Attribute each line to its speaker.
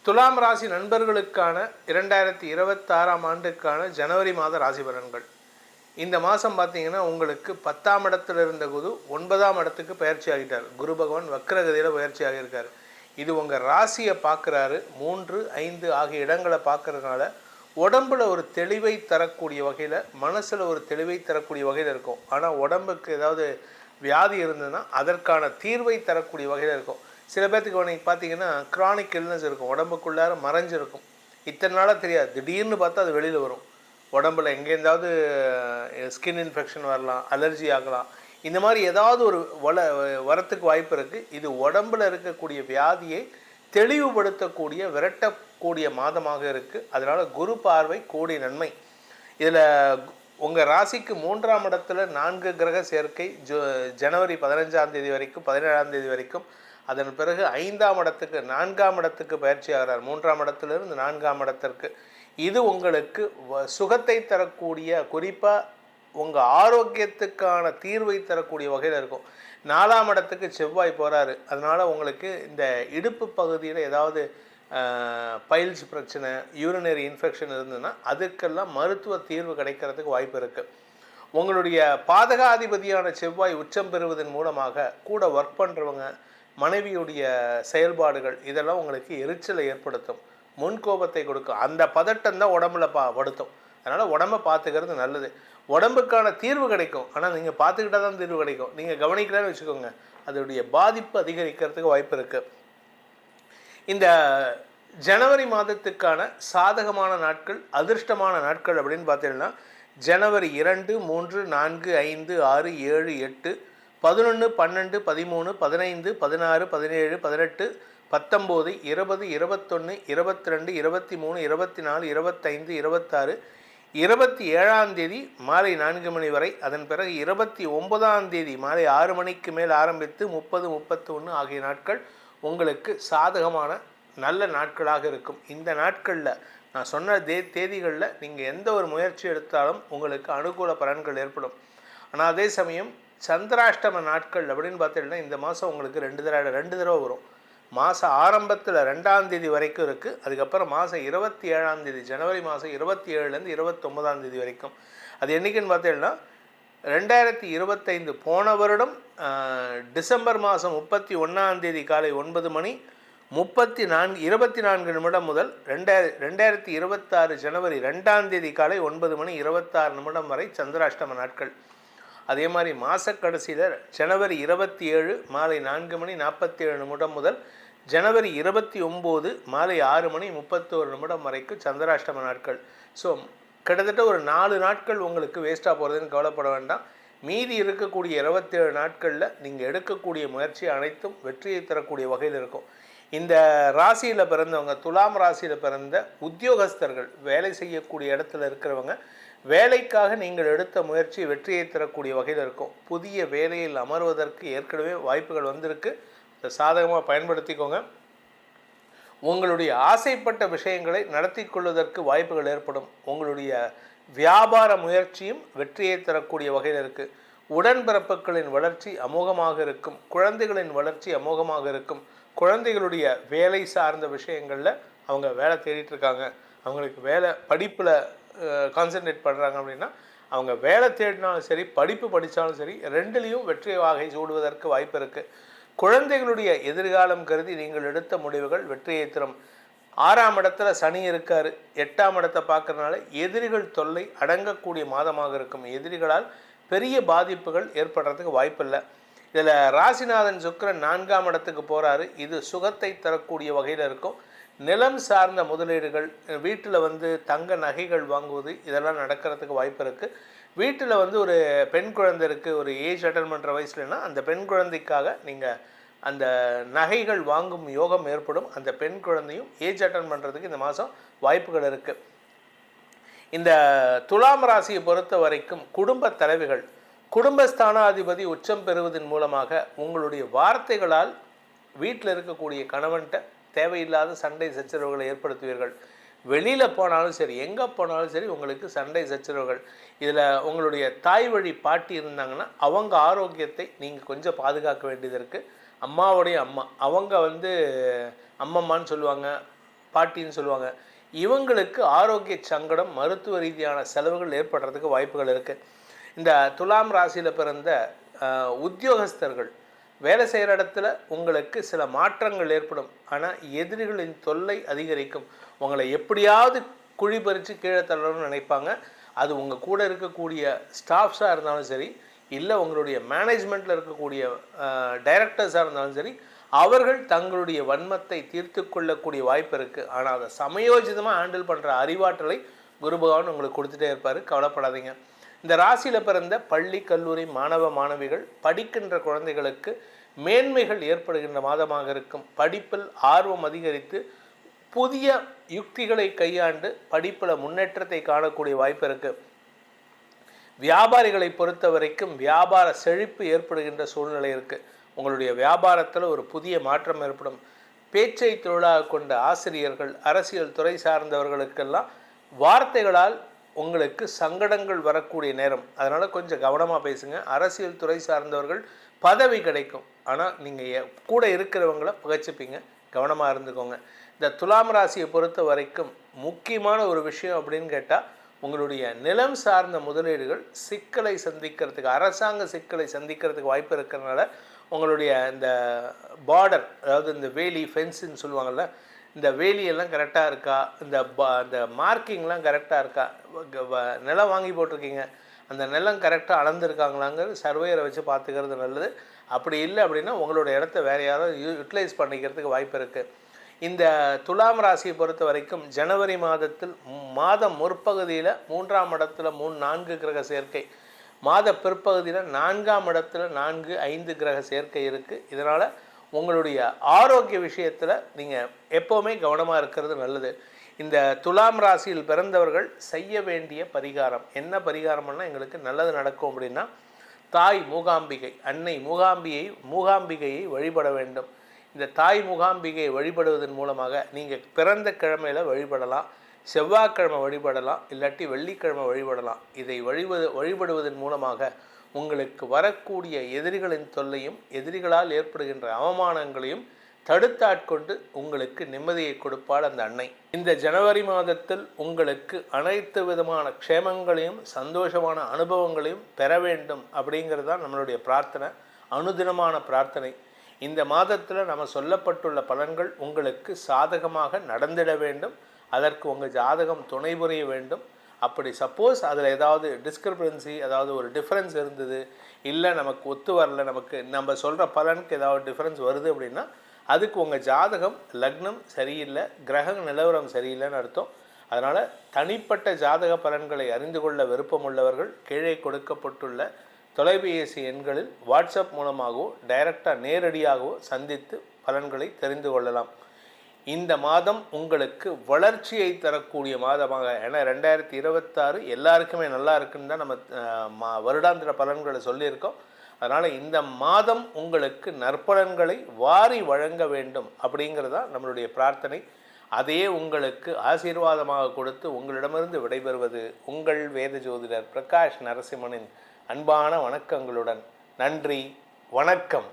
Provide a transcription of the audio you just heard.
Speaker 1: துலாம் ராசி நண்பர்களுக்கான 2026ஆம் ஆண்டுக்கான ஜனவரி மாத ராசி பலன்கள். இந்த மாதம் பார்த்தீங்கன்னா உங்களுக்கு 10ஆம் இடத்துல இருந்த குரு 9ஆம் இடத்துக்கு பயிற்சி ஆகிட்டார். குரு பகவான் வக்ரகதியில் பயிற்சி ஆகியிருக்கார். இது உங்கள் ராசியை பார்க்குறாரு. 3, 5 ஆகிய இடங்களை பார்க்கறதுனால உடம்பில் ஒரு தெளிவை தரக்கூடிய வகையில், மனசில் ஒரு தெளிவை தரக்கூடிய வகையில் இருக்கும். ஆனால் உடம்புக்கு ஏதாவது வியாதி இருந்ததுன்னா அதற்கான தீர்வை தரக்கூடிய வகையில் இருக்கும். சில பேர்த்துக்கு நீங்கள் பார்த்தீங்கன்னா க்ரானிக் இல்னஸ் இருக்கும், உடம்புக்குள்ளார மறைஞ்சிருக்கும். இத்தனை நாளாக தெரியாது, திடீர்னு பார்த்தா அது வெளியில் வரும். உடம்பில் எங்கேருந்தாவது ஸ்கின் இன்ஃபெக்ஷன் வரலாம், அலர்ஜி ஆகலாம். இந்த மாதிரி ஏதாவது ஒரு வரத்துக்கு வாய்ப்பு இருக்குது. இது உடம்பில் இருக்கக்கூடிய வியாதியை தெளிவுபடுத்தக்கூடிய, விரட்டக்கூடிய மாதமாக இருக்குது. அதனால் குரு பார்வை கோடி நன்மை. இதில் உங்கள் ராசிக்கு 3ஆம் இடத்துல 4 கிரக சேர்க்கை ஜனவரி 15ஆம் தேதி வரைக்கும், 17ஆம் தேதி வரைக்கும். அதன் பிறகு 5ஆம் இடத்துக்கு 4ஆம் இடத்துக்கு பயிற்சி ஆகிறார். 3ஆம் இடத்துலேருந்து 4ஆம் இடத்திற்கு. இது உங்களுக்கு சுகத்தை தரக்கூடிய, குறிப்பாக உங்கள் ஆரோக்கியத்துக்கான தீர்வை தரக்கூடிய வகையில் இருக்கும். 4ஆம் இடத்துக்கு செவ்வாய் போகிறாரு. அதனால் உங்களுக்கு இந்த இடுப்பு பகுதியில் ஏதாவது பைல்ஸ் பிரச்சனை, யூரினரி இன்ஃபெக்ஷன் இருந்ததுன்னா அதுக்கெல்லாம் மருத்துவ தீர்வு கிடைக்கிறதுக்கு வாய்ப்பு இருக்குது. உங்களுடைய பாதகாதிபதியான செவ்வாய் உச்சம் பெறுவதன் மூலமாக கூட ஒர்க் பண்ணுறவங்க, மனைவியுடைய செயல்பாடுகள் இதெல்லாம் உங்களுக்கு எரிச்சலை ஏற்படுத்தும், முன்கோபத்தை கொடுக்கும். அந்த பதட்டம் தான் உடம்புல படுத்தும். அதனால் உடம்பை பார்த்துக்கிறது நல்லது. உடம்புக்கான தீர்வு கிடைக்கும், ஆனால் நீங்கள் பார்த்துக்கிட்டால் தான் தீர்வு கிடைக்கும். நீங்கள் கவனிக்கலான்னு வச்சுக்கோங்க, அதோடைய பாதிப்பு அதிகரிக்கிறதுக்கு வாய்ப்பு இருக்குது. இந்த ஜனவரி மாதத்துக்கான சாதகமான நாட்கள், அதிர்ஷ்டமான நாட்கள் அப்படின்னு பார்த்தீங்கன்னா ஜனவரி 2, 3, 4, 5, 6, 7, 8, 11, 12, 13, 15, 16, 17, 18, 19, 20, 21, 22, 23, 24, 25, 26, 27ஆம் தேதி மாலை 4 மணி வரை. அதன் பிறகு 29ஆம் தேதி மாலை 6 மணிக்கு மேல் ஆரம்பித்து 30, 31 ஆகிய நாட்கள் உங்களுக்கு சாதகமான நல்ல நாட்களாக இருக்கும். இந்த நாட்களில் நான் சொன்ன தேதிகளில் நீங்கள் எந்த ஒரு முயற்சி எடுத்தாலும் உங்களுக்கு அனுகூல பலன்கள் ஏற்படும். ஆனால் அதே சமயம் சந்திராஷ்டம நாட்கள் அப்படின்னு பார்த்தீங்கன்னா இந்த மாதம் உங்களுக்கு 2 தடவை வரும். மாதம் ஆரம்பத்தில் 2ஆம் தேதி வரைக்கும் இருக்குது. அதுக்கப்புறம் மாதம் 27ஆம் தேதி, ஜனவரி மாதம் 27லேருந்து 29ஆம் தேதி வரைக்கும். அது என்றைக்குன்னு பார்த்தீங்கன்னா 2025 போன வருடம் டிசம்பர் மாதம் 31ஆம் தேதி காலை 9 மணி 24 நிமிடம் முதல் 2026 ஜனவரி 2ஆம் தேதி காலை 9 மணி 26 நிமிடம் வரை சந்திராஷ்டம நாட்கள். அதே மாதிரி மாதக்கடைசியில் ஜனவரி 27 மாலை 4 மணி 47 நிமிடம் முதல் ஜனவரி 29 மாலை 6 மணி 31 நிமிடம் வரைக்கும் சந்திராஷ்டம நாட்கள். ஸோ கிட்டத்தட்ட ஒரு 4 நாட்கள் உங்களுக்கு வேஸ்ட்டாக போகிறதுன்னு கவலைப்பட வேண்டாம். மீதி இருக்கக்கூடிய 27 நாட்களில் நீங்கள் எடுக்கக்கூடிய முயற்சி அனைத்தும் வெற்றியை தரக்கூடிய வகையில் இருக்கும். இந்த ராசியில் பிறந்தவங்க, துலாம் ராசியில் பிறந்த உத்தியோகஸ்தர்கள், வேலை செய்யக்கூடிய இடத்துல இருக்கிறவங்க, வேலைக்காக நீங்கள் எடுத்த முயற்சி வெற்றியை தரக்கூடிய வகையில் இருக்கும். புதிய வேலையில் அமர்வதற்கு ஏற்கனவே வாய்ப்புகள் வந்திருக்கு. அதை சாதகமாக பயன்படுத்திக்கோங்க. உங்களுடைய ஆசைப்பட்ட விஷயங்களை நடத்தி கொள்வதற்கு வாய்ப்புகள் ஏற்படும். உங்களுடைய வியாபார முயற்சியும் வெற்றியை தரக்கூடிய வகையில் இருக்குது. உடன்பிறப்புகளின் வளர்ச்சி அமோகமாக இருக்கும். குழந்தைகளின் வளர்ச்சி அமோகமாக இருக்கும். குழந்தைகளுடைய வேலை சார்ந்த விஷயங்களில் அவங்க வேலை தேடிட்டுருக்காங்க, அவங்களுக்கு வேலை படிப்பில் கான்சன்ட்ரேட் பண்ணுறாங்க அப்படின்னா அவங்க வேலை தேடினாலும் சரி, படிப்பு படித்தாலும் சரி, ரெண்டுலேயும் வெற்றி வாகை சூடுவதற்கு வாய்ப்பு இருக்குது. குழந்தைகளுடைய எதிர்காலம் கருதி நீங்கள் எடுத்த முடிவுகள் வெற்றியை தரும். 6ஆம் இடத்துல சனி இருக்கார். 8ஆம் இடத்தை பார்க்கறதுனால எதிரிகள் தொல்லை அடங்கக்கூடிய மாதமாக இருக்கும். எதிரிகளால் பெரிய பாதிப்புகள் ஏற்படுறதுக்கு வாய்ப்பில்லை. இதில் ராசிநாதன் சுக்கிரன் 4ஆம் இடத்துக்கு போகிறாரு. இது சுகத்தை தரக்கூடிய வகையில் இருக்கும். நிலம் சார்ந்த முதலீடுகள், வீட்டில் தங்க நகைகள் வாங்குவது, இதெல்லாம் நடக்கிறதுக்கு வாய்ப்பு இருக்குது. வீட்டில் ஒரு பெண் குழந்தை இருக்குது, ஒரு ஏஜ் அட்டன் பண்ணுற வயசுலன்னா அந்த பெண் குழந்தைக்காக நீங்கள் அந்த நகைகள் வாங்கும் யோகம் ஏற்படும். அந்த பெண் குழந்தையும் ஏஜ் அட்டன் பண்ணுறதுக்கு இந்த மாதம் வாய்ப்புகள் இருக்குது. இந்த துலாம் ராசியை பொறுத்த வரைக்கும் குடும்ப தலைவிகள், குடும்பஸ்தானாதிபதி உச்சம் பெறுவதன் மூலமாக உங்களுடைய வார்த்தைகளால் வீட்டில் இருக்கக்கூடிய கணவன்கிட்ட தேவையில்லாத சண்டை சச்சரவுகளை ஏற்படுத்துவீர்கள். வெளியில் போனாலும் சரி, எங்கே போனாலும் சரி உங்களுக்கு சண்டை சச்சரவுகள். இதில் உங்களுடைய தாய் வழி பாட்டி இருந்தாங்கன்னா அவங்க ஆரோக்கியத்தை நீங்கள் கொஞ்சம் பாதுகாக்க வேண்டியது இருக்குது. அம்மாவுடைய அம்மா, அவங்க அம்மம்மான்னு சொல்லுவாங்க, பாட்டின்னு சொல்லுவாங்க, இவங்களுக்கு ஆரோக்கிய சங்கடம், மருத்துவ ரீதியான செலவுகள் ஏற்படுறதுக்கு வாய்ப்புகள் இருக்குது. இந்த துலாம் ராசியில் பிறந்த உத்தியோகஸ்தர்கள் வேலை செய்கிற இடத்துல உங்களுக்கு சில மாற்றங்கள் ஏற்படும். ஆனால் எதிரிகளின் தொல்லை அதிகரிக்கும். உங்களை எப்படியாவது குழி பறித்து கீழே தள்ளணும்னு நினைப்பாங்க. அது உங்கள் கூட இருக்கக்கூடிய ஸ்டாஃப்ஸாக இருந்தாலும் சரி, இல்லை உங்களுடைய மேனேஜ்மெண்ட்டில் இருக்கக்கூடிய டைரக்டர்ஸாக இருந்தாலும் சரி, அவர்கள் தங்களுடைய வன்மத்தை தீர்த்து கொள்ளக்கூடிய வாய்ப்பு இருக்குது. ஆனால் அதை சமயோஜிதமாக ஹேண்டில் பண்ணுற அறிவாற்றலை குரு பகவான் உங்களுக்கு கொடுத்துட்டே இருப்பார். கவலைப்படாதீங்க. இந்த ராசியில் பிறந்த பள்ளி கல்லூரி மாணவ மாணவிகள் படிக்கின்ற குழந்தைகளுக்கு மேன்மைகள் ஏற்படுகின்ற மாதமாக இருக்கும். படிப்பில் ஆர்வம் அதிகரித்து புதிய யுக்திகளை கையாண்டு படிப்பில் முன்னேற்றத்தை காணக்கூடிய வாய்ப்பு இருக்குது. வியாபாரிகளை பொறுத்த வரைக்கும் வியாபார செழிப்பு ஏற்படுகின்ற சூழ்நிலை இருக்குது. உங்களுடைய வியாபாரத்தில் ஒரு புதிய மாற்றம் ஏற்படும். பேச்சை தொழிலாக கொண்ட ஆசிரியர்கள், அரசியல் துறை சார்ந்தவர்களுக்கெல்லாம் வார்த்தைகளால் உங்களுக்கு சங்கடங்கள் வரக்கூடிய நேரம். அதனால் கொஞ்சம் கவனமாக பேசுங்க. அரசியல் துறை சார்ந்தவர்கள் பதவி கிடைக்கும், ஆனால் நீங்கள் கூட இருக்கிறவங்கள பகைச்சிப்பீங்க. கவனமாக இருந்துக்கோங்க. இந்த துலாம் ராசியை பொறுத்த வரைக்கும் முக்கியமான ஒரு விஷயம் அப்படின்னு கேட்டால், உங்களுடைய நிலம் சார்ந்த முதலீடுகள் சிக்கலை சந்திக்கிறதுக்கு, அரசாங்க சிக்கலை சந்திக்கிறதுக்கு வாய்ப்பு இருக்கிறதுனால உங்களுடைய இந்த பார்டர், அதாவது இந்த வேலி ஃபென்ஸுன்னு சொல்லுவாங்கள்ல, இந்த வேலியெல்லாம் கரெக்டாக இருக்கா, இந்த மார்க்கிங்லாம் கரெக்டாக இருக்கா, நிலம் வாங்கி போட்டிருக்கீங்க, அந்த நிலம் கரெக்டாக அளந்துருக்காங்களாங்கிறது சர்வேயரை வச்சு பார்த்துக்கிறது நல்லது. அப்படி இல்லை அப்படின்னா உங்களோட இடத்த வேறு யாராவது யூட்டிலைஸ் பண்ணிக்கிறதுக்கு வாய்ப்பு இருக்குது. இந்த துலாம் ராசியை பொறுத்த வரைக்கும் ஜனவரி மாதம் முற்பகுதியில் 3ஆம் இடத்துல 3-4 கிரக சேர்க்கை, மாத பிற்பகுதியில் 4ஆம் இடத்துல 4-5 கிரக சேர்க்கை இருக்குது. இதனால் உங்களுடைய ஆரோக்கிய விஷயத்தில் நீங்கள் எப்போவுமே கவனமாக இருக்கிறது நல்லது. இந்த துலாம் ராசியில் பிறந்தவர்கள் செய்ய வேண்டிய பரிகாரம் என்ன பரிகாரம்னா, எங்களுக்கு நல்லது நடக்கும் அப்படின்னா, தாய் மூகாம்பிகை, அன்னை மூகாம்பிகையை வழிபட வேண்டும். இந்த தாய் மூகாம்பிகையை வழிபடுவதன் மூலமாக நீங்கள் பிறந்த கிழமையில் வழிபடலாம், செவ்வாய்க்கிழமை வழிபடலாம், இல்லாட்டி வெள்ளிக்கிழமை வழிபடலாம். இதை வழிபடுவதன் மூலமாக உங்களுக்கு வரக்கூடிய எதிரிகளின் தொல்லையும் எதிரிகளால் ஏற்படுகின்ற அவமானங்களையும் தடுத்தாட்கொண்டு உங்களுக்கு நிம்மதியை கொடுப்பாள் அந்த அன்னை. இந்த ஜனவரி மாதத்தில் உங்களுக்கு அனைத்து விதமான க்ஷேமங்களையும் சந்தோஷமான அனுபவங்களையும் பெற வேண்டும் அப்படிங்கிறது தான் நம்மளுடைய பிரார்த்தனை, அனுதினமான பிரார்த்தனை. இந்த மாதத்தில் நம்ம சொல்லப்பட்டுள்ள பலன்கள் உங்களுக்கு சாதகமாக நடந்திட வேண்டும். அதற்கு உங்கள் ஜாதகம் துணை புரிய வேண்டும். அப்படி சப்போஸ் அதில் ஏதாவது டிஸ்கிரிபன்சி, அதாவது ஒரு டிஃப்ரென்ஸ் இருந்தது, இல்லை நமக்கு ஒத்து வரல, நம்ம சொல்கிற பலனுக்கு ஏதாவது டிஃப்ரென்ஸ் வருது அப்படின்னா, அதுக்கு உங்கள் ஜாதகம் லக்னம் சரியில்லை, கிரக நிலவரம் சரியில்லைன்னு அர்த்தம். அதனால் தனிப்பட்ட ஜாதக பலன்களை அறிந்து கொள்ள விருப்பம் உள்ளவர்கள் கீழே கொடுக்கப்பட்டுள்ள தொலைபேசி எண்களில் வாட்ஸ்அப் மூலமாகவோ டைரெக்டாக நேரடியாகவோ சந்தித்து பலன்களை தெரிந்து கொள்ளலாம். இந்த மாதம் உங்களுக்கு வளர்ச்சியை தரக்கூடிய மாதமாக, ஏன்னா 2026 எல்லாருக்குமே நல்லா இருக்குன்னு தான் நம்ம வருடாந்திர பலன்களை சொல்லியிருக்கோம். அதனால் இந்த மாதம் உங்களுக்கு நற்பலன்களை வாரி வழங்க வேண்டும் அப்படிங்கிறதா நம்மளுடைய பிரார்த்தனை. அதையே உங்களுக்கு ஆசீர்வாதமாக கொடுத்து உங்களிடமிருந்து விடைபெறுவது உங்கள் வேத ஜோதிடர் பிரகாஷ் நரசிம்மனின் அன்பான வணக்கங்களுடன். நன்றி, வணக்கம்.